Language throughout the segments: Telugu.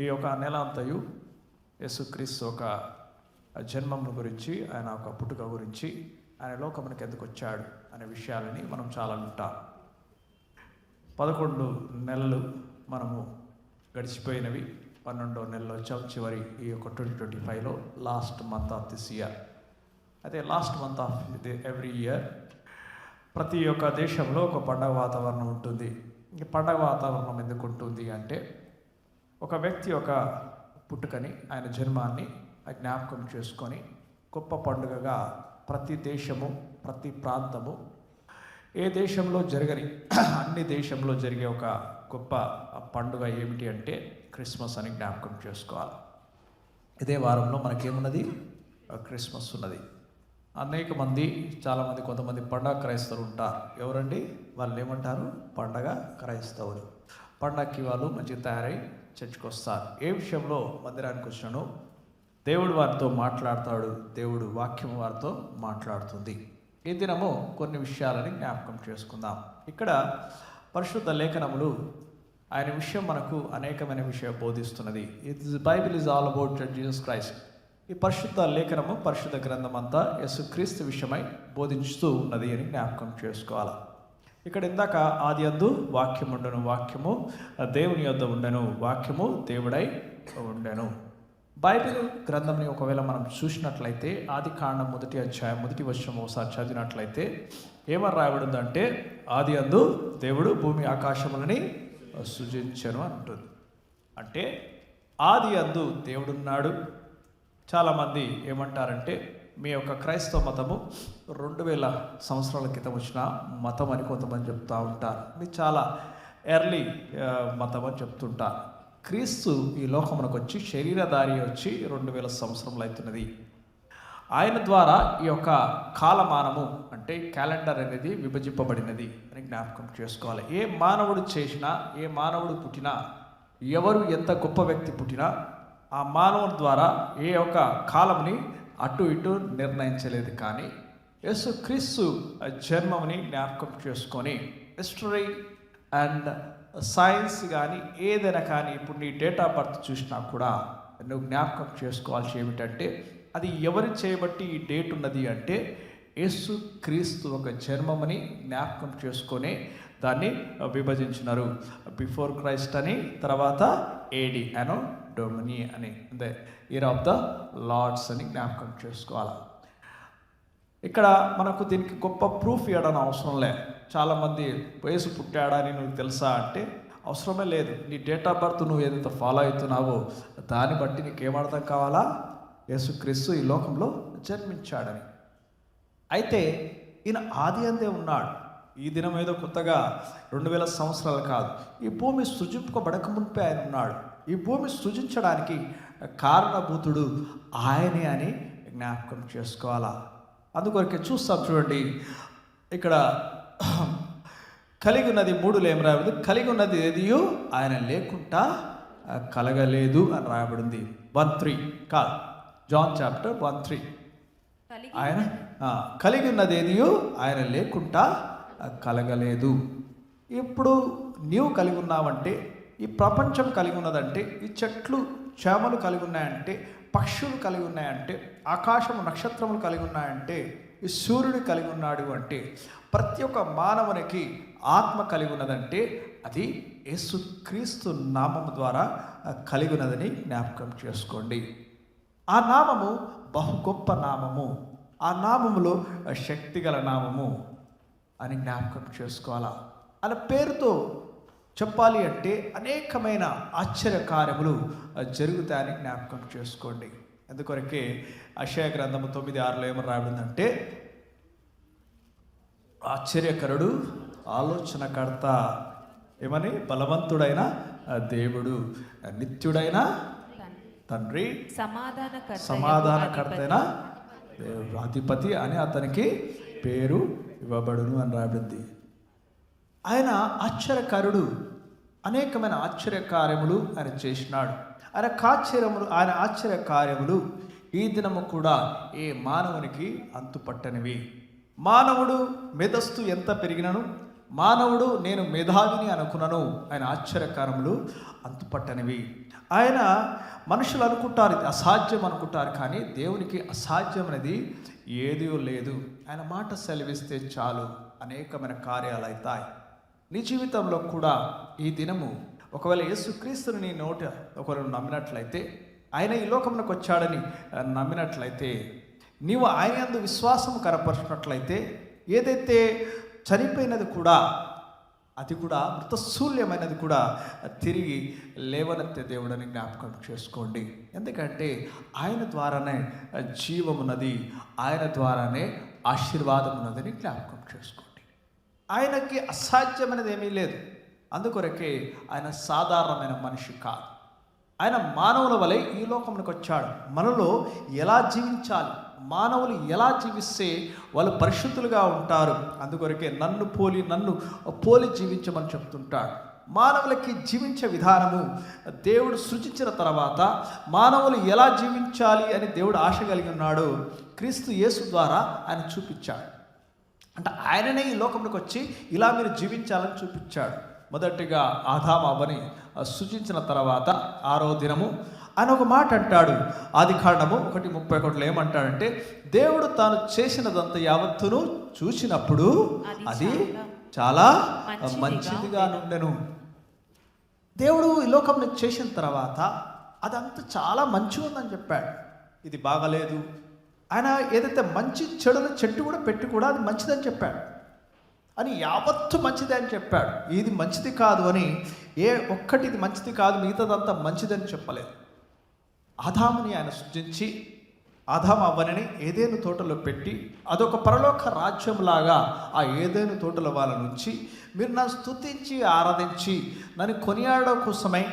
ఈ యొక్క నెల అంతయు యేసుక్రీస్తు ఒక జన్మమును గురించి, ఆయన ఒక పుట్టుక గురించి, ఆయన లోకమునికి ఎందుకు వచ్చాడు అనే విషయాలని మనం చాలా వింటాం. 11 నెలలు మనము గడిచిపోయినవి. 12వ నెలలో వచ్చాం. చివరి ఈ యొక్క 2025లో last month of this year. అయితే last month of every year ప్రతి ఒక్క దేశంలో ఒక పండగ వాతావరణం ఉంటుంది. ఈ పండగ వాతావరణం ఎందుకు ఉంటుంది అంటే, ఒక వ్యక్తి ఒక పుట్టుకని, ఆయన జన్మాన్ని జ్ఞాపకం చేసుకొని గొప్ప పండుగగా ప్రతి దేశము, ప్రతి ప్రాంతము, ఏ దేశంలో జరగని అన్ని దేశంలో జరిగే ఒక గొప్ప పండుగ ఏమిటి అంటే క్రిస్మస్ అని జ్ఞాపకం చేసుకోవాలి. ఇదే వారంలో మనకేమున్నది? క్రిస్మస్ ఉన్నది. అనేక మంది, చాలామంది, కొంతమంది పండగ క్రైస్తవులు ఉంటారు. ఎవరండి వాళ్ళు? ఏమంటారు? పండగ క్రైస్తవులు. పండగకి వాళ్ళు మంచిగా తయారై చర్చికి వస్తారు. ఏ విషయంలో మందిరానికి వచ్చినానో దేవుడు వారితో మాట్లాడతాడు, దేవుడు వాక్యం వారితో మాట్లాడుతుంది. ఈ దినము కొన్ని విషయాలని జ్ఞాపకం చేసుకుందాం. ఇక్కడ పరిశుద్ధ లేఖనములు ఆయన విషయం మనకు అనేకమైన విషయం బోధిస్తున్నది. Bible is all about Jesus Christ. ఈ పరిశుద్ధ లేఖనము, పరిశుద్ధ గ్రంథం అంతా యేసుక్రీస్తు విషయమై బోధించుతూ ఉన్నది అని జ్ఞాపకం చేసుకోవాలి. ఇక్కడ ఇందాక ఆది యందు వాక్యం ఉండెను, వాక్యము దేవుని యొద్ద ఉండెను, వాక్యము దేవుడై ఉండెను. బైబిల్ గ్రంథంని ఒకవేళ మనం చూసినట్లయితే ఆది కాండం 1వ అధ్యాయం 1వ వచనం ఒకసారి చదివినట్లయితే ఏమని రాయబడిందంటే, ఆది యందు దేవుడు భూమి ఆకాశములని సృజించెను అంటుంది. అంటే ఆది యందు దేవుడున్నాడు. చాలామంది ఏమంటారంటే, మీ యొక్క క్రైస్తవ మతము 2000 సంవత్సరాల క్రితం వచ్చిన మతం అని కొంతమంది చెప్తూ ఉంటారు. ఇది చాలా ఎర్లీ మతం అని చెప్తుంటారు. క్రీస్తు ఈ లోకమునకు వచ్చి శరీరధారి వచ్చి 2000 సంవత్సరములు అవుతున్నది. ఆయన ద్వారా ఈ యొక్క కాలమానము అంటే క్యాలెండర్ అనేది విభజింపబడినది అని జ్ఞాపకం చేసుకోవాలి. ఏ మానవుడు చేసినా, ఏ మానవుడు పుట్టినా, ఎవరు ఎంత గొప్ప వ్యక్తి పుట్టినా ఆ మానవుడి ద్వారా ఏ యొక్క కాలంని అటు ఇటు నిర్ణయించలేదు. కానీ యేసుక్రీస్తు జన్మని జ్ఞాపకం చేసుకొని హిస్టరీ అండ్ సైన్స్ కానీ ఏదైనా కానీ ఇప్పుడు నీ డేట్ ఆఫ్ బర్త్ చూసినా కూడా నువ్వు జ్ఞాపకం చేసుకోవాల్సి ఏమిటంటే, అది ఎవరు చేయబట్టి ఈ డేట్ ఉన్నది అంటే యేసుక్రీస్తు ఒక జన్మని జ్ఞాపకం చేసుకొని దాన్ని విభజించినారు. బిఫోర్ క్రైస్ట్ అని, తర్వాత ఏడి అనో డొమిని అని, the year of the lords అని జ్ఞాపకం చేసుకోవాలి. ఇక్కడ మనకు దీనికి గొప్ప ప్రూఫ్ ఇవ్వడం అవసరం లే. చాలామంది వయసు పుట్టాడని నువ్వు తెలుసా అంటే అవసరమే లేదు. నీ డేట్ ఆఫ్ బర్త్ నువ్వు ఏదైతే ఫాలో అవుతున్నావో దాన్ని బట్టి నీకేమర్థం కావాలా? యేసుక్రీస్తు ఈ లోకంలో జన్మించాడని. అయితే ఈయన ఆది అందే ఉన్నాడు. ఈ దినం ఏదో కొత్తగా 2000 సంవత్సరాలు కాదు. ఈ భూమి సృజింపబడక మునిపే ఆయన ఉన్నాడు. ఈ భూమి సృజించడానికి కారణభూతుడు ఆయనే అని జ్ఞాపకం చేసుకోవాలా. అందుకొరకే చూస్తాం చూడండి, ఇక్కడ కలిగి ఉన్నది 3లో ఏం రాయబడింది? కలిగి ఉన్నది ఏదియో ఆయన లేకుండా కలగలేదు అని రాయబడింది. 1:3 కాదు, జాన్ చాప్టర్ 1:3. ఆయన కలిగి ఉన్నది ఏదియో ఆయన లేకుండా కలగలేదు. ఇప్పుడు నీవు కలిగి ఉన్నావంటే, ఈ ప్రపంచం కలిగి ఉన్నదంటే, ఈ చెట్లు చేమలు కలిగి ఉన్నాయంటే, పక్షులు కలిగి ఉన్నాయంటే, ఆకాశము నక్షత్రములు కలిగి ఉన్నాయంటే, ఈ సూర్యుడు కలిగి ఉన్నాడు అంటే, ప్రతి ఒక్క మానవునికి ఆత్మ కలిగి ఉన్నదంటే అది యేసుక్రీస్తు నామము ద్వారా కలిగి ఉన్నదని జ్ఞాపకం చేసుకోండి. ఆ నామము బహు గొప్ప నామము, ఆ నామములో శక్తిగల నామము అని జ్ఞాపకం చేసుకోవాలా. అలా పేరుతో చెప్పాలి అంటే అనేకమైన ఆశ్చర్య కార్యములు జరుగుతాయని జ్ఞాపకం చేసుకోండి. అందుకొరకే యెషయా గ్రంథము 9:6లో ఏమని రాబడిందంటే, ఆశ్చర్యకరుడు, ఆలోచనకర్త, ఏమని? బలవంతుడైన దేవుడు, నిత్యుడైన తండ్రి, సమాధానకర్తైన అధిపతి అని అతనికి పేరు ఇవ్వబడును అని రాబడింది. ఆయన ఆశ్చర్యకరుడు. అనేకమైన ఆశ్చర్యకార్యములు ఆయన చేసినాడు. ఆయన ఆశ్చర్యకార్యములు ఈ దినము కూడా ఏ మానవునికి అంతుపట్టనివి. మానవుడు మేధస్సు ఎంత పెరిగినను, మానవుడు నేను మేధావిని అనుకున్నాను, ఆయన ఆశ్చర్యకారములు అంతుపట్టనివి. ఆయన మనుషులు అనుకుంటారు ఇది అసాధ్యం అనుకుంటారు, కానీ దేవునికి అసాధ్యం అనేది ఏదీ లేదు. ఆయన మాట సెలవిస్తే చాలు అనేకమైన కార్యాలు అవుతాయి. నీ జీవితంలో కూడా ఈ దినము ఒకవేళ యేసుక్రీస్తుని నీ నోట ఒకరు నమ్మినట్లయితే, ఆయన ఈ లోకంలోకి వచ్చాడని నమ్మినట్లయితే, నీవు ఆయన యందు విశ్వాసము కనపరిచినట్లయితే, ఏదైతే చనిపోయినది కూడా అది కూడా మృతశూల్యమైనది కూడా తిరిగి లేవనెత్తే దేవుడని జ్ఞాపకం చేసుకోండి. ఎందుకంటే ఆయన ద్వారానే జీవమున్నది, ఆయన ద్వారానే ఆశీర్వాదం ఉన్నదని జ్ఞాపకం చేసుకోండి. ఆయనకి అసాధ్యమైనది ఏమీ లేదు. అందుకొరకే ఆయన సాధారణమైన మనిషి కాదు. ఆయన మానవుల వలె ఈ లోకంలోకి వచ్చాడు. మనలో ఎలా జీవించాలి, మానవులు ఎలా జీవిస్తే వాళ్ళు పరిశుద్ధులుగా ఉంటారు, అందుకొరకే నన్ను పోలి జీవించమని చెప్తుంటాడు. మానవులకి జీవించే విధానము దేవుడు సృజించిన తర్వాత మానవులు ఎలా జీవించాలి అని దేవుడు ఆశ కలిగి ఉన్నాడు. క్రీస్తు యేసు ద్వారా ఆయన చూపించాడు. అంటే ఆయననే ఈ లోకంలోకి వచ్చి ఇలా మీరు జీవించాలని చూపించాడు. మొదటిగా ఆదాము అవ్వని సృజించిన తర్వాత 6వ దినము ఆయన ఒక మాట అంటాడు. ఆదికాండము 1:31 ఏమంటాడంటే, దేవుడు తాను చేసినదంతా యావత్తును చూసినప్పుడు అది చాలా మంచిదిగా నుండెను. దేవుడు ఈ లోకంలో చేసిన తర్వాత అదంతా చాలా మంచిగా ఉందని చెప్పాడు. ఇది బాగలేదు. ఆయన ఏదైతే మంచి చెడుల చెట్టు కూడా పెట్టి కూడా అది మంచిదని చెప్పాడు. అని యావత్తు మంచిదే అని చెప్పాడు. ఇది మంచిది కాదు అని ఏ ఒక్కటి ఇది మంచిది కాదు మిగతాదంతా మంచిదని చెప్పలేదు. ఆదాముని ఆయన సృజించి ఆదాము అవ్వని ఏదేను తోటలో పెట్టి అదొక పరలోక రాజ్యంలాగా ఆ ఏదేను తోటల వాళ్ళ నుంచి మీరు నన్ను స్తుతించి ఆరాధించి నన్ను కొనియాడడం కోసమై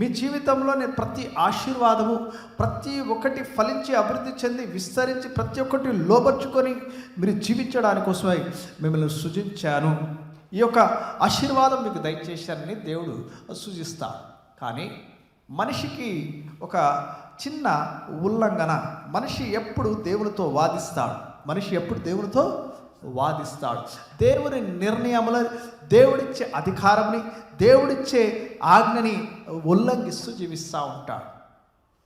మీ జీవితంలో నేను ప్రతి ఆశీర్వాదము ప్రతి ఒక్కటి ఫలించి అభివృద్ధి చెంది విస్తరించి ప్రతి ఒక్కటి లోబర్చుకొని మీరు జీవించడానికి కోసమై మిమ్మల్ని సృజించాను. ఈ యొక్క ఆశీర్వాదం మీకు దయచేశానని దేవుడు సూచిస్తాడు. కానీ మనిషికి ఒక చిన్న ఉల్లంఘన. మనిషి ఎప్పుడు దేవునితో వాదిస్తాడు. దేవుని నిర్ణయముల, దేవుడిచ్చే అధికారంని, దేవుడిచ్చే ఆజ్ఞని ఉల్లంఘిస్తూ జీవిస్తూ ఉంటాడు.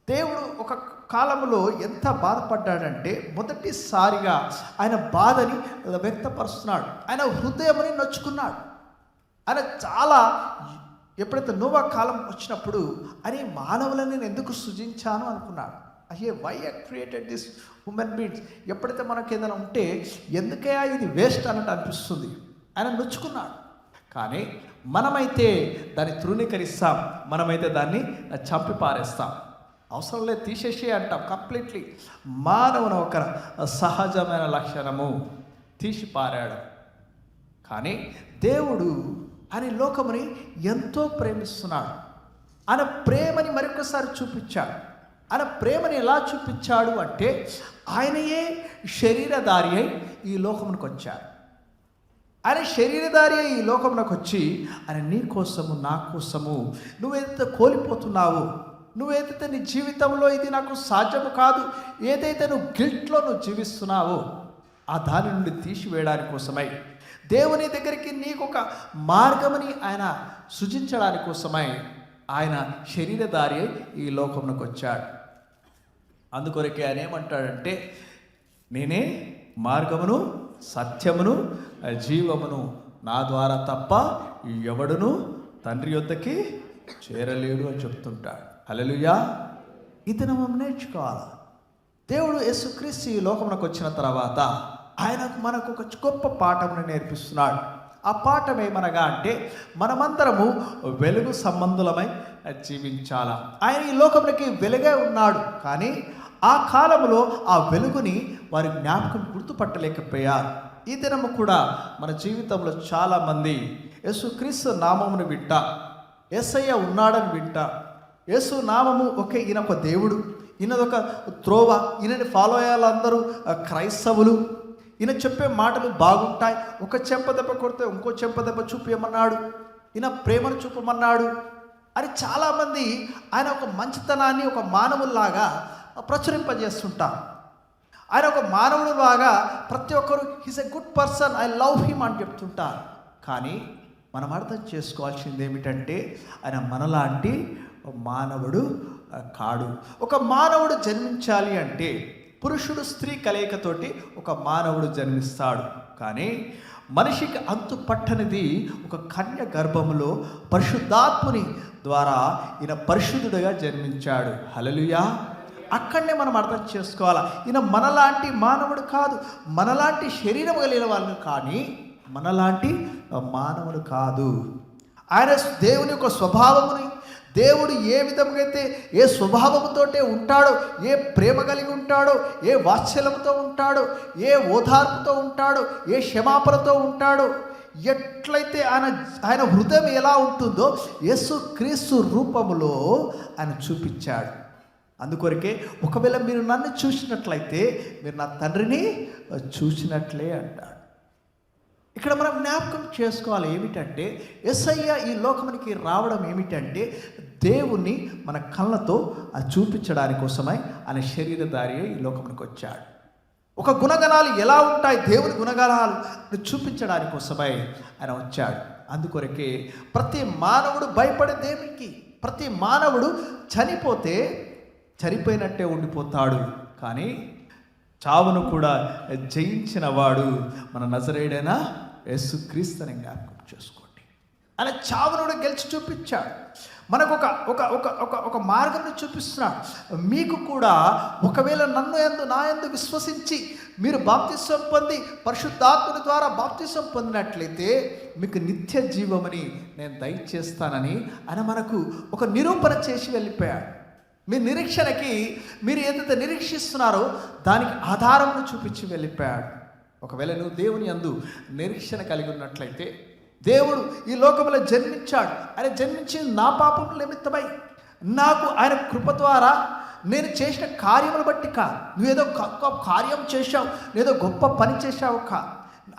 దేవుడు ఒక కాలంలో ఎంత బాధపడ్డాడంటే మొదటిసారిగా ఆయన బాధని వ్యక్తపరుస్తున్నాడు. ఆయన హృదయముని నొచ్చుకున్నాడు. ఆయన చాలా ఎప్పుడైతే నోవా కాలం వచ్చినప్పుడు అని మానవులను నేను ఎందుకు సృజించాను అనుకున్నాడు. అయ్యే why I created this human beings. ఎప్పుడైతే మనకు ఏదైనా ఉంటే ఎందుకయ్యా ఇది వేస్ట్ అన్నట్టు అనిపిస్తుంది. ఆయన నొచ్చుకున్నాడు. కానీ మనమైతే దాన్ని తృణీకరిస్తాం, మనమైతే దాన్ని చంపి పారేస్తాం. అవసరం లేదు తీసేసి అంటాం కంప్లీట్లీ. మానవుని ఒక సహజమైన లక్షణము తీసి పారాడు. కానీ దేవుడు ఆయన లోకముని ఎంతో ప్రేమిస్తున్నాడు. ఆయన ప్రేమని మరొకసారి చూపించాడు. ఆయన ప్రేమని ఎలా చూపించాడు అంటే ఆయనయే శరీరధారి అయి ఈ లోకమునికి వచ్చాడు. ఆయన శరీరధారి అయి ఈ లోకమునకు వచ్చి ఆయన నీ కోసము నా కోసము నువ్వేదైతే కోల్పోతున్నావో, నువ్వేదైతే నీ జీవితంలో ఇది నాకు సాధ్యము కాదు, ఏదైతే నువ్వు గిల్ట్లో నువ్వు జీవిస్తున్నావో ఆ దాని నుండి తీసివేయడానికి కోసమై దేవుని దగ్గరికి నీకు ఒక మార్గమని ఆయన సృజించడానికి కోసమై ఆయన శరీరధారి ఈ లోకంలోకి వచ్చాడు. అందుకొరకే ఆయన ఏమంటాడంటే, నేనే మార్గమును సత్యమును జీవమును, నా ద్వారా తప్ప ఎవడును తండ్రి యొద్దకి చేరలేడు అని చెప్తుంటాడు. హల్లెలూయా. ఇది మనం నేర్చుకోవాలి. దేవుడు యేసుక్రీస్తు ఈ లోకంలోకి వచ్చిన తర్వాత ఆయన మనకు ఒక గొప్ప పాఠమును నేర్పిస్తున్నాడు. ఆ పాఠం ఏమనగా అంటే మనమందరము వెలుగు సంబంధులమై జీవించాలా. ఆయన ఈ లోకంలోకి వెలుగే ఉన్నాడు, కానీ ఆ కాలంలో ఆ వెలుగుని వారి జ్ఞాపకం గుర్తుపట్టలేకపోయారు. ఈ దినము కూడా మన జీవితంలో చాలామంది యేసుక్రీస్తు నామమును వింటా, యేసయ్య ఉన్నాడని వింటా, యేసు నామము ఒకే, ఈయన ఒక దేవుడు, ఈయనదొక త్రోవ, ఈయనని ఫాలో అయ్యాలందరూ క్రైస్తవులు, ఈయన చెప్పే మాటలు బాగుంటాయి, ఒక చెంపదెబ్బ కొడితే ఇంకో చెంపదెబ్బ చూపించమన్నాడు, ఈయన ప్రేమను చూపమన్నాడు అని చాలామంది ఆయన ఒక మంచితనాన్ని ఒక మానవుల్లాగా ప్రచురింపజేస్తుంటారు. ఆయన ఒక మానవుడు లాగా ప్రతి ఒక్కరు he's a good person, I love him అని చెప్తుంటారు. కానీ మనం అర్థం చేసుకోవాల్సింది ఏమిటంటే ఆయన మనలాంటి మానవుడు కాడు. ఒక మానవుడు జన్మించాలి అంటే పురుషుడు స్త్రీ కలయికతోటి ఒక మానవుడు జన్మిస్తాడు. కానీ మనిషికి అంతు పట్టనిది ఒక కన్య గర్భములో పరిశుద్ధాత్ముని ద్వారా ఈయన పరిశుద్ధుడిగా జన్మించాడు. హల్లెలూయా. అక్కడనే మనం అర్థం చేసుకోవాలి, ఈయన మనలాంటి మానవుడు కాదు, మనలాంటి శరీరం కలిగిన వాళ్ళు, కానీ మనలాంటి మానవుడు కాదు. ఆయన దేవుని యొక్క స్వభావముని, దేవుడు ఏ విధంగా అయితే ఏ స్వభావంతోటే ఉంటాడో, ఏ ప్రేమ కలిగి ఉంటాడో, ఏ వాత్సల్యంతో ఉంటాడో, ఏ ఓదార్పుతో ఉంటాడో, ఏ క్షమాపణతో ఉంటాడో, ఎట్లయితే ఆయన హృదయం ఎలా ఉంటుందో యేసుక్రీస్తు రూపములో ఆయన చూపించాడు. అందుకొరకే ఒకవేళ మీరు నన్ను చూసినట్లయితే మీరు నా తండ్రిని చూసినట్లే అంటాడు. ఇక్కడ మనం జ్ఞాపకం చేసుకోవాలి ఏమిటంటే, యేసయ్య ఈ లోకమునికి రావడం ఏమిటంటే దేవుణ్ణి మన కళ్ళతో చూపించడానికి కోసమై ఆయన శరీరధారి ఈ లోకమునికి వచ్చాడు. ఒక గుణగణాలు ఎలా ఉంటాయి, దేవుని గుణగణాలు చూపించడానికి కోసమై ఆయన వచ్చాడు. అందుకొరకే ప్రతి మానవుడు భయపడే దేవునికి, ప్రతి మానవుడు చనిపోతే చనిపోయినట్టే ఉండిపోతాడు. కానీ చావును కూడా జయించిన వాడు మన నజరేయుడైన యేసుక్రీస్తుని జ్ఞాపకం చేసుకోండి. ఆయన చావును కూడా గెలిచి చూపించాడు. మనకు ఒక మార్గంను చూపిస్తున్నాడు. మీకు కూడా ఒకవేళ నా యందు విశ్వసించి మీరు బాప్తిసం పొంది పరిశుద్ధాత్మని ద్వారా బాప్తిసం పొందినట్లయితే మీకు నిత్య జీవమని నేను దయచేస్తానని ఆయన మనకు ఒక నిరూపణ చేసి వెళ్ళిపోయాడు. మీ నిరీక్షణకి మీరు ఏదైతే నిరీక్షిస్తున్నారో దానికి ఆధారంను చూపించి వెళ్ళిపోయాడు. ఒకవేళ నువ్వు దేవుని యందు నిరీక్షణ కలిగి ఉన్నట్లయితే, దేవుడు ఈ లోకంలో జన్మించాడు, ఆయన జన్మించింది నా పాపం నిమిత్తమై, నాకు ఆయన కృప ద్వారా నేను చేసిన కార్యములు బట్టి కాదు, నువ్వేదో గొప్ప కార్యం చేశావు, ఏదో గొప్ప పని చేశావు కాదు,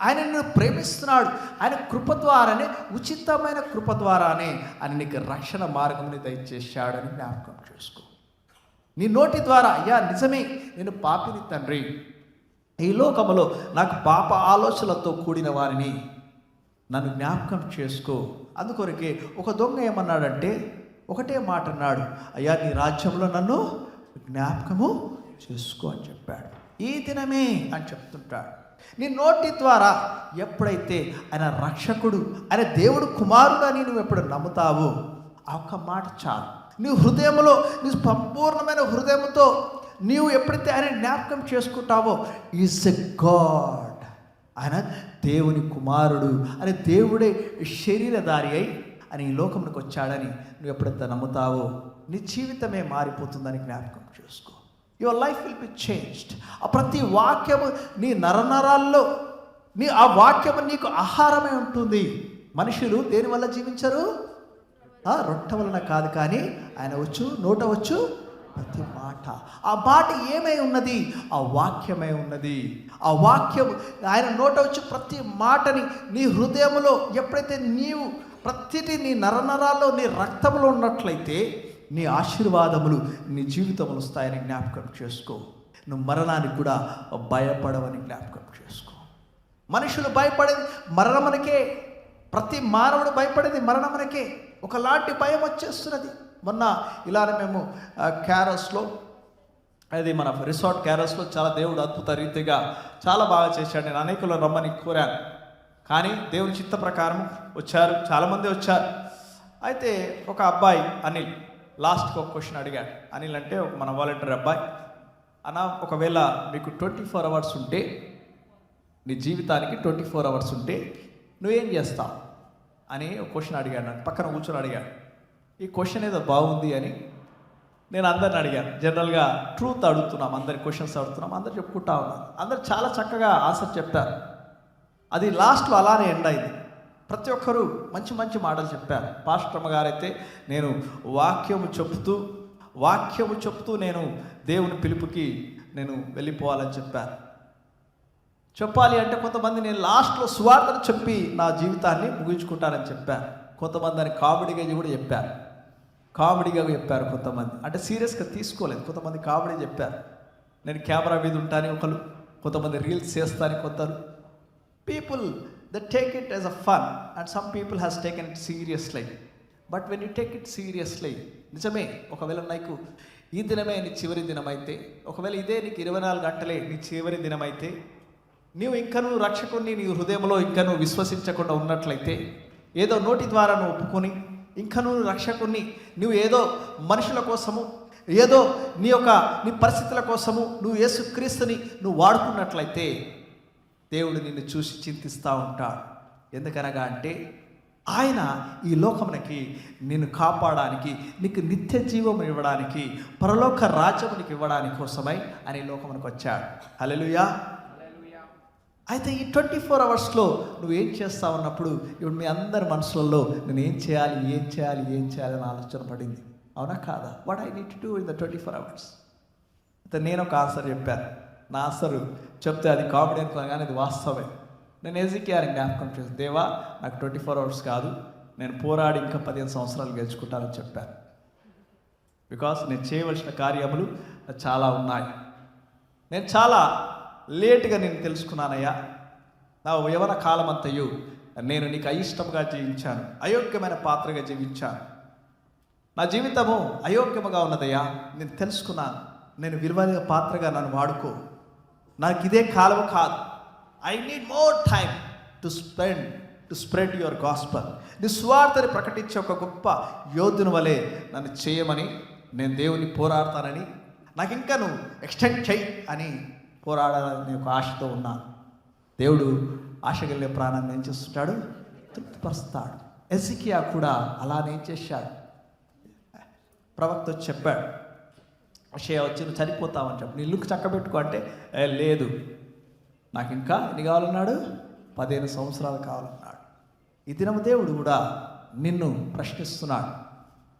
ఆయన నిన్ను ప్రేమిస్తున్నాడు. ఆయన కృప ద్వారానే, ఉచితమైన కృప ద్వారానే ఆయన నీకు రక్షణ మార్గంని దయచేశాడని జ్ఞాపకం చేసుకో. నీ నోటి ద్వారా అయ్యా నిజమే నేను పాపిని తండ్రి, ఈ లోకములో నాకు పాప ఆలోచనలతో కూడిన వారిని నన్ను జ్ఞాపకం చేసుకో. అందుకొరకే ఒక దొంగ ఏమన్నాడంటే ఒకటే మాట అన్నాడు, అయ్యా నీ రాజ్యంలో నన్ను జ్ఞాపకము చేసుకో అని చెప్పాడు. ఈ దినమే అని చెప్తుంటాడు. నీ నోటి ద్వారా ఎప్పుడైతే ఆయన రక్షకుడు, ఆయన దేవుడు కుమారుడు అని నువ్వు ఎప్పుడు నమ్ముతావో ఆ ఒక్క మాట చాలు. నీ హృదయంలో, నీ సంపూర్ణమైన హృదయంతో నీవు ఎప్పుడైతే ఆయన జ్ఞాపకం చేసుకుంటావో, ఈజ్ ఎ గాడ్, ఆయన దేవుని కుమారుడు అని, దేవుడే శరీరధారి అయి అని ఈ లోకంలోకి వచ్చాడని నువ్వు ఎప్పుడైతే నమ్ముతావో నీ జీవితమే మారిపోతుందని జ్ఞాపకం చేసుకో. Your life will be changed. ఆ ప్రతి వాక్యము నీ నరనరాల్లో, ఆ వాక్యము నీకు ఆహారమే ఉంటుంది. మనుషులు దేనివల్ల జీవించరు? రొట్టె వలన కాదు, కానీ ఆయన నోట వచ్చు ప్రతి మాట. ఆ మాట ఏమై ఉన్నది? ఆ వాక్యమై ఉన్నది. ఆ వాక్యం ఆయన నోట వచ్చి ప్రతి మాటని నీ హృదయంలో ఎప్పుడైతే నీవు ప్రతిటి నీ నరనరాల్లో, నీ రక్తంలో ఉన్నట్లయితే నీ ఆశీర్వాదములు నీ జీవితంలో వస్తాయని జ్ఞాపకం చేసుకో. నువ్వు మరణానికి కూడా భయపడవని జ్ఞాపకం చేసుకో. మనుషులు భయపడేది మరణమునకే, ప్రతి మానవుడు భయపడేది మరణమునకే. ఒకలాంటి భయం వచ్చేస్తున్నది. మొన్న ఇలానే మేము క్యారస్లో, అది మన రిసార్ట్ క్యారస్లో చాలా దేవుడు అద్భుత రీతిగా చాలా బాగా చేశాడు. నేను అనేకులను రమ్మని కోరాను, కానీ దేవుని చిత్త ప్రకారం వచ్చారు, చాలామంది వచ్చారు. అయితే ఒక అబ్బాయి అనిల్ లాస్ట్కి ఒక క్వశ్చన్ అడిగాడు. అనిల్ అంటే మన వాలంటీర్ అబ్బాయి, అన్న ఒకవేళ మీకు 24 అవర్స్ ఉంటే, నీ జీవితానికి 24 అవర్స్ ఉంటే నువ్వేం చేస్తావు అని ఒక క్వశ్చన్ అడిగాడు. నాకు పక్కన కూర్చొని అడిగాడు. ఈ క్వశ్చన్ ఏదో బాగుంది అని నేను అందరిని అడిగాను. జనరల్గా ట్రూత్ అడుగుతున్నాం, అందరి క్వశ్చన్స్ అడుగుతున్నాం, అందరు చెప్పుకుంటా ఉన్నారు. అందరు చాలా చక్కగా ఆన్సర్ చెప్తారు. అది లాస్ట్లో అలానే ఎండ్ అయింది. ప్రతి ఒక్కరూ మంచి మంచి మాటలు చెప్పారు. పాస్టర్ గారైతే నేను వాక్యము చెప్తూ నేను దేవుని పిలుపుకి నేను వెళ్ళిపోవాలని చెప్పారు. చెప్పాలి అంటే కొంతమంది నేను లాస్ట్లో సువార్తను చెప్పి నా జీవితాన్ని ముగించుకుంటానని చెప్పారు. కొంతమంది దాన్ని కామెడీగా కూడా చెప్పారు. కొంతమంది అంటే సీరియస్గా తీసుకోలేదు. కొంతమంది కామెడీ చెప్పారు. నేను కెమెరా మీద ఉంటాను ఒకరు, కొంతమంది రీల్స్ చేస్తాను కొందరు. People they take it as a fun, and some people has taken it seriously. But when you take it seriously, నిజమే, ఒకవేళ నీకు ఈ దినమే నీ చివరి దినమైతే, ఒకవేళ ఇదే నీకు 24 గంటలే నీ చివరి దినమైతే, నీవు ఇంకా నువ్వు రక్షకుని నీ హృదయంలో ఇంకా నువ్వు విశ్వసించకుండా ఉన్నట్లయితే, ఏదో నోటి ద్వారా నువ్వు ఒప్పుకొని ఇంకా నువ్వు రక్షకుని నువ్వు ఏదో మనుషుల కోసము, ఏదో నీ పరిస్థితుల కోసము నువ్వు యేసుక్రీస్తుని నువ్వు వాడుకున్నట్లయితే దేవుడు నిన్ను చూసి చింతిస్తూ ఉంటాడు. ఎందుకనగా అంటే ఆయన ఈ లోకమునకి నిన్ను కాపాడడానికి, నీకు నిత్య జీవం ఇవ్వడానికి, పరలోక రాజ్యం నీకు ఇవ్వడానికి కోసమై ఆయన ఈ లోకమునకు వచ్చాడు. హల్లెలూయా. అయితే ఈ 24 అవర్స్లో నువ్వు ఏం చేస్తావు అన్నప్పుడు ఇప్పుడు మీ అందరి మనసులలో నేను ఏం చేయాలి అని ఆలోచన పడింది. అవునా కాదా? What I need to do in the 24 hours. అయితే నేను ఒక ఆన్సర్ చెప్పాను. నా ఆన్సర్ చెప్తే అది కామెడీ అనుకున్నాను, కానీ అది వాస్తవమే. నేను ఎజికియాని జ్ఞాపకం చేసి, దేవా నాకు 24 అవర్స్ కాదు, నేను పోరాడి ఇంకా 15 సంవత్సరాలు గెలుచుకుంటానని చెప్పాను. బికాస్ నేను చేయవలసిన కార్యములు చాలా ఉన్నాయి. నేను చాలా లేటుగా నేను తెలుసుకున్నానయ్యా. నా యవన కాలమంతయు నేను నీకు అయిష్టంగా జీవించాను, అయోగ్యమైన పాత్రగా జీవించాను. నా జీవితము అయోగ్యముగా ఉన్నదయ్యా, నేను తెలుసుకున్నాను. నేను విలువైన పాత్రగా నన్ను వాడుకో, నాకు ఇదే కాలం కాదు. I need more time to spread your gospel. నీ స్వార్థని ప్రకటించే ఒక గొప్ప యోధుని వలె నన్ను చేయమని నేను దేవుని పోరాడతానని, నాకు ఇంకా నువ్వు ఎక్స్టెండ్ చెయ్యి అని పోరాడాలని ఒక ఆశతో ఉన్నాను. దేవుడు ఆశగలిగే ప్రాణాన్ని ఏం చేస్తుంటాడు? తృప్తిపరుస్తాడు. ఎజికియా కూడా అలానే చేశాడు. ప్రవక్త వచ్చి చెప్పాడు, అషయ వచ్చి నువ్వు చనిపోతావని చెప్పి, నీ ఇల్లుకు చక్కబెట్టుకో అంటే, లేదు నాకు ఇంకా ఎన్ని కావాలన్నాడు? 15 సంవత్సరాలు కావాలన్నాడు. ఈ దినం దేవుడు కూడా నిన్ను ప్రశ్నిస్తున్నాడు.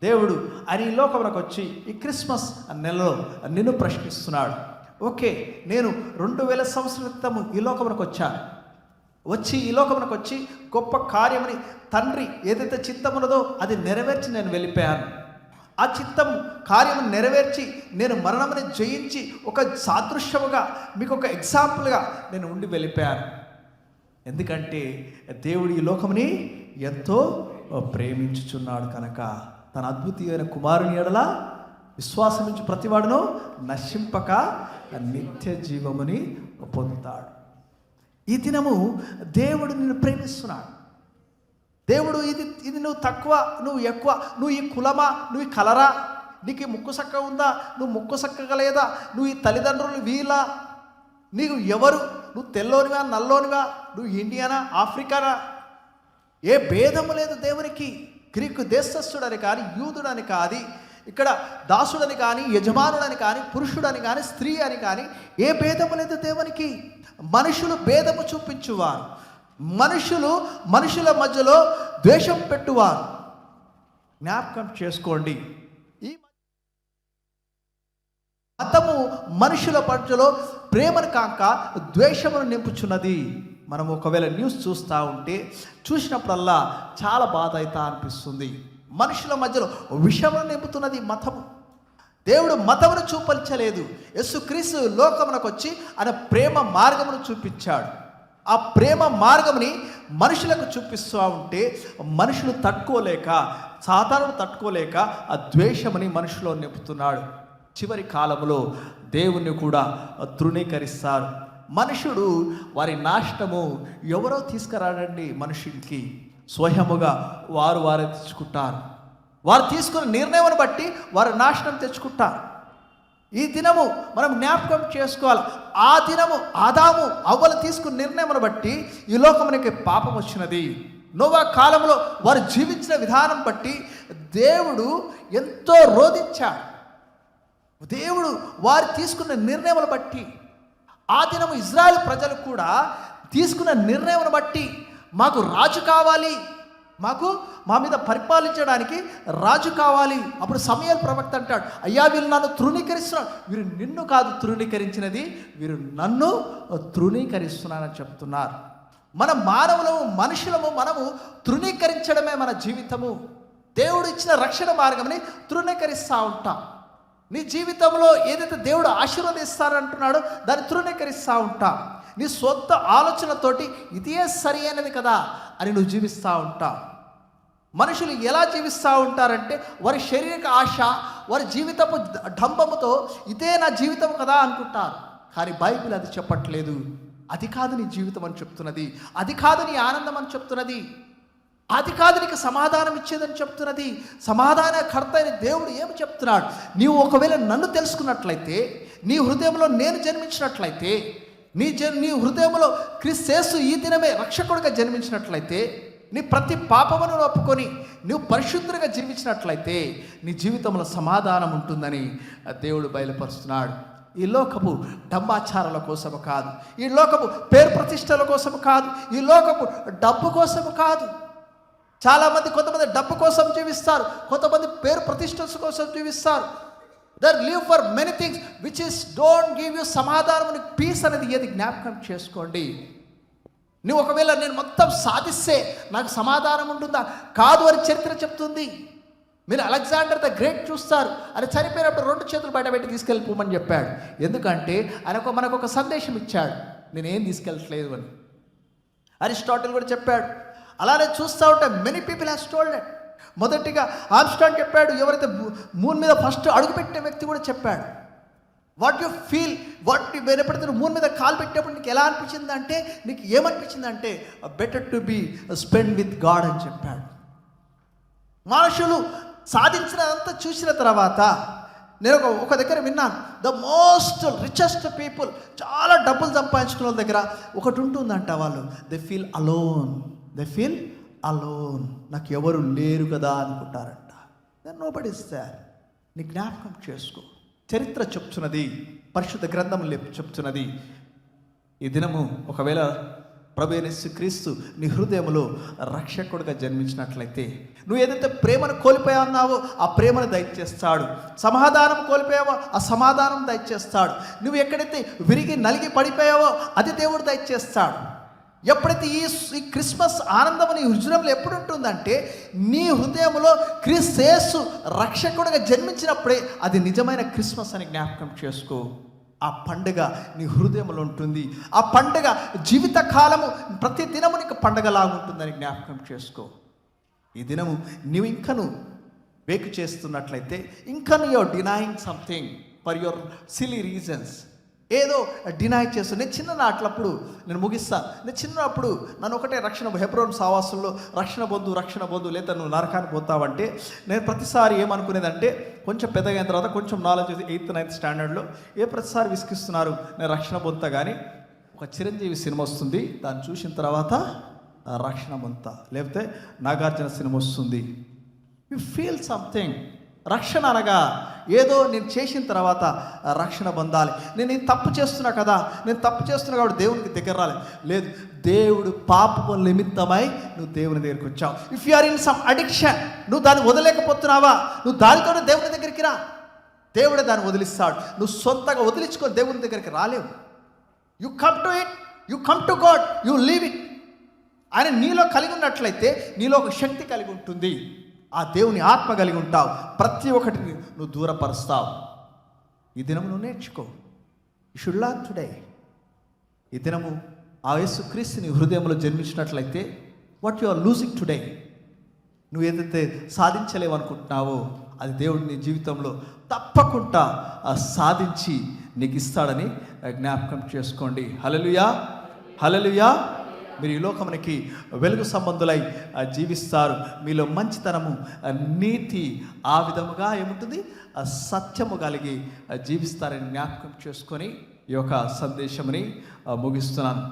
దేవుడు ఆయన ఈ లోకంలోకి వచ్చి ఈ క్రిస్మస్ నెలలో నిన్ను ప్రశ్నిస్తున్నాడు. ఓకే, నేను 2000 సంవత్సరాల క్రితం ఈ లోకంలోకి వచ్చాను. ఈ లోకంలోకి వచ్చి గొప్ప కార్యమని తండ్రి ఏదైతే చిత్తం ఉన్నదో అది నెరవేర్చి నేను వెళ్ళిపోయాను. ఆ చిత్తం కార్యము నెరవేర్చి నేను మరణముని జయించి ఒక సాదృశ్యముగా మీకు ఒక ఎగ్జాంపుల్గా నేను ఉండి వెళ్ళిపోయాను. ఎందుకంటే దేవుడు ఈ లోకముని ఎంతో ప్రేమించుచున్నాడు కనుక తన అద్భుతమైన కుమారుని ఎడల విశ్వాసం నుంచి ప్రతివాడును నశింపక నిత్య జీవముని పొందుతాడు. ఈ దినము దేవుడు నిన్ను ప్రేమిస్తున్నాడు. దేవుడు ఇది నువ్వు తక్కువ, నువ్వు ఎక్కువ, నువ్వు ఈ కులమా, నువ్వు ఈ కలరా, నీకు ఈ ముక్కు సక్క ఉందా, నువ్వు ముక్కు సక్కగా లేదా, నువ్వు ఈ తల్లిదండ్రులు వీలా, నీకు ఎవరు, నువ్వు తెల్లోనివా నల్లోనివా, నువ్వు ఇండియానా ఆఫ్రికానా, ఏ భేదము లేదు దేవునికి. గ్రీకు దేశస్థుడని కానీ, యూదుడని కానీ, ఇక్కడ దాసుడని కానీ, యజమానుడని కానీ, పురుషుడని కానీ, స్త్రీ అని కానీ ఏ భేదము లేదు దేవునికి. మనుషులు భేదము చూపించువారు, మనుషుల మధ్యలో ద్వేషం పెట్టువారు. జ్ఞాపకం చేసుకోండి, ఈ మతము మనుషుల మధ్యలో ప్రేమను కాక ద్వేషమును నింపుచున్నది. మనం ఒకవేళ న్యూస్ చూసినప్పుడల్లా చాలా బాధ అవుతా అనిపిస్తుంది. మనుషుల మధ్యలో విషమును నింపుతున్నది మతము. దేవుడు మతమును చూపించలేదు. యేసుక్రీస్తు లోకమునకు వచ్చి ఆయన ప్రేమ మార్గమును చూపించాడు. ఆ ప్రేమ మార్గముని మనుషులకు చూపిస్తూ ఉంటే మనుషులు తట్టుకోలేక, సాధారణ తట్టుకోలేక ఆ ద్వేషముని మనుషులో నింపుతున్నాడు. చివరి కాలంలో దేవుణ్ణి కూడా తృణీకరిస్తారు. మనుషుడు వారి నాశనము ఎవరో తీసుకురాడండి. మనుషునికి స్వయముగా వారే తెచ్చుకుంటారు. వారు తీసుకున్న నిర్ణయం బట్టి వారు నాశనం తెచ్చుకుంటారు. ఈ దినము మనం జ్ఞాపకం చేసుకోవాలి. ఆ దినము ఆదాము అవ్వలు తీసుకున్న నిర్ణయం బట్టి ఈ లోకమునికి పాపం వచ్చినది. నోవా కాలంలో వారు జీవించిన విధానం బట్టి దేవుడు ఎంతో రోధించాడు. దేవుడు వారు తీసుకున్న నిర్ణయములు బట్టి, ఆ దినము ఇజ్రాయెల్ ప్రజలు కూడా తీసుకున్న నిర్ణయం బట్టి మాకు రాజు కావాలి, మా మీద పరిపాలించడానికి రాజు కావాలి. అప్పుడు సమూయేలు ప్రవక్త అంటాడు, అయ్యా వీళ్ళు నన్ను తృణీకరిస్తున్నాడు. వీరు నిన్ను కాదు తృణీకరించినది, వీరు నన్ను తృణీకరిస్తున్నారని చెప్తున్నారు. మన మనుషులము మనము తృణీకరించడమే మన జీవితము. దేవుడు ఇచ్చిన రక్షణ మార్గంని తృణీకరిస్తూ ఉంటాం. నీ జీవితంలో ఏదైతే దేవుడు ఆశీర్వదిస్తారంటున్నాడో దాన్ని తృణీకరిస్తూ ఉంటావు. నీ సొంత ఆలోచనతోటి ఇదే సరి అయినది కదా అని నువ్వు జీవిస్తూ ఉంటావు. మనుషులు ఎలా జీవిస్తూ ఉంటారంటే వారి శారీరక ఆశ, వారి జీవితపు డంబముతో ఇదే నా జీవితం కదా అనుకుంటారు. కానీ బైబిల్ అది చెప్పట్లేదు. అది కాదు నీ జీవితం అని చెప్తున్నది. అది కాదు నీ ఆనందం అని చెప్తున్నది. అది కాదు నీకు సమాధానం ఇచ్చేదని చెప్తున్నది. సమాధానకర్త అయిన దేవుడు ఏమి చెప్తున్నాడు? నీవు ఒకవేళ నన్ను తెలుసుకున్నట్లయితే, నీ హృదయంలో నేను జన్మించినట్లయితే, నీ హృదయంలో క్రీస్తు ఈ దినమే రక్షకుడిగా జన్మించినట్లయితే, నీ ప్రతి పాపమును ఒప్పుకొని నువ్వు పరిశుద్ధంగా జీవించినట్లయితే నీ జీవితంలో సమాధానం ఉంటుందని దేవుడు బయలుపరుస్తున్నాడు. ఈ లోకపు డంబాచారాల కోసము కాదు, ఈ లోకపు పేరు ప్రతిష్టల కోసము కాదు, ఈ లోకపు డబ్బు కోసము కాదు. చాలామంది కొంతమంది డబ్బు కోసం జీవిస్తారు, కొంతమంది పేరు ప్రతిష్ట కోసం జీవిస్తారు. They live for many things which is don't give you సమాధానం, పీస్ అనేది ఏది జ్ఞాపకం చేసుకోండి. నువ్వు ఒకవేళ నేను మొత్తం సాధిస్తే నాకు సమాధానం ఉంటుందా? కాదు అని చరిత్ర చెప్తుంది. మీరు అలెగ్జాండర్ ద గ్రేట్ చూస్తారు, ఆయన చనిపోయినప్పుడు 2 చేతులు బయట పెట్టి తీసుకెళ్ళిపోమని చెప్పాడు. ఎందుకంటే ఆయన మనకు ఒక సందేశం ఇచ్చాడు, నేనేం తీసుకెళ్ళట్లేదు అని. అరిస్టాటిల్ కూడా చెప్పాడు. అలానే చూస్తూ ఉంటే many people has told it. మొదటిగా ఆమ్స్ట్రాంగ్ చెప్పాడు, ఎవరైతే మూన్ మీద ఫస్ట్ అడుగుపెట్టిన వ్యక్తి కూడా చెప్పాడు. వాట్ యు ఫీల్, వాట్ ఎప్పుడైతే నువ్వు మూన్ మీద కాలు పెట్టేప్పుడు నీకు ఎలా అనిపించింది అంటే, నీకు ఏమనిపించింది అంటే better to be spend with God అని చెప్పాడు. మనుషులు సాధించినంతా చూసిన తర్వాత నేను ఒక దగ్గర విన్నాను, ద మోస్ట్ రిచెస్ట్ పీపుల్, చాలా డబ్బులు సంపాదించుకున్న వాళ్ళ దగ్గర ఒకటి ఉంటుందంట, వాళ్ళు దే ఫీల్ అలోన్, నాకు ఎవరు లేరు కదా అనుకుంటారంట. Then nobody is there. నీ జ్ఞాపకం చేసుకో, చరిత్ర చెప్తున్నది, పరిశుద్ధ గ్రంథం చెప్తున్నది. ఈ దినము ఒకవేళ ప్రభువైన యేసుక్రీస్తు నీ హృదయంలో రక్షకుడిగా జన్మించినట్లయితే, నువ్వు ఏదైతే ప్రేమను కోల్పోయావో ఆ ప్రేమను దయచేస్తాడు. సమాధానం కోల్పోయావో ఆ సమాధానం దయచేస్తాడు. నువ్వు ఎక్కడైతే విరిగి నలిగి పడిపోయావో అది దేవుడు దయచేస్తాడు. ఎప్పుడైతే ఈ క్రిస్మస్ ఆనందం నీ హృదయంలో ఎప్పుడు ఉంటుందంటే, నీ హృదయంలో క్రీస్తు యేసు రక్షకుడిగా జన్మించినప్పుడే అది నిజమైన క్రిస్మస్ అని జ్ఞాపకం చేసుకో. ఆ పండుగ నీ హృదయంలో ఉంటుంది. ఆ పండుగ జీవితకాలము ప్రతి దినము నీకు పండుగలాగా ఉంటుందని జ్ఞాపకం చేసుకో. ఈ దినము నువ్వు ఇంకను వేకు చేస్తున్నట్లయితే, ఇంకను your denying something for your silly reasons. ఏదో డినై చేస్తాను. నేను చిన్ననాట్లప్పుడు నేను ముగిస్తాను. నేను చిన్నప్పుడు నన్ను ఒకటే హెబ్రోన్ సావాసుల్లో రక్షణ పొందు లేదా నువ్వు నరకానికి పోతావంటే, నేను ప్రతిసారి ఏమనుకునేదంటే, కొంచెం పెద్దగా అయిన తర్వాత కొంచెం నాలెడ్జ్ 8th 9th స్టాండర్డ్లో ప్రతిసారి విసిగిస్తున్నారు, నేను రక్షణ పొందుతా. కానీ ఒక చిరంజీవి సినిమా వస్తుంది, దాన్ని చూసిన తర్వాత రక్షణ పొందుతా. లేకపోతే నాగార్జున సినిమా వస్తుంది, యు ఫీల్ సంథింగ్. రక్షణ అనగా ఏదో నేను చేసిన తర్వాత రక్షణ పొందాలి. నేను తప్పు చేస్తున్నా కదా, నేను తప్పు చేస్తున్నా కాబట్టి దేవునికి దగ్గర రాలేదు. లేదు, దేవుడు పాపము నిమిత్తమై నువ్వు దేవుని దగ్గరికి వచ్చావు. If you are in some addiction, నువ్వు దాన్ని వదలేకపోతున్నావా, నువ్వు దానితోనే దేవుని దగ్గరికి రా. దేవుడే దాన్ని వదిలిస్తాడు. నువ్వు సొంతగా వదిలించుకొని దేవుని దగ్గరికి రాలేవు. You come to it, you come to God, you leave it. ఆయన నీలో కలిగి ఉన్నట్లయితే నీలో ఒక శక్తి కలిగి ఉంటుంది. ఆ దేవుని ఆత్మ కలిగి ఉంటావు. ప్రతి ఒక్కటిని నువ్వు దూరపరుస్తావు. ఈ దినము నువ్వు నేర్చుకో. You should learn today. ఈ దినము ఆ యేసుక్రీస్తు నీ హృదయంలో జన్మించినట్లయితే, what you are losing today, నువ్వు ఏదైతే సాధించలేవనుకుంటున్నావో అది దేవుడు నీ జీవితంలో తప్పకుండా సాధించి నీకు ఇస్తాడని జ్ఞాపకం చేసుకోండి. హల్లెలూయా, హల్లెలూయా. మీరు ఈ లోకమునికి వెలుగు సంబంధులై జీవిస్తారు. మీలో మంచితనము, నీతి ఆ విధముగా ఏముంటుంది, సత్యము కలిగి జీవిస్తారని జ్ఞాపకం చేసుకొని ఈ యొక్క సందేశముని ముగిస్తున్నాను.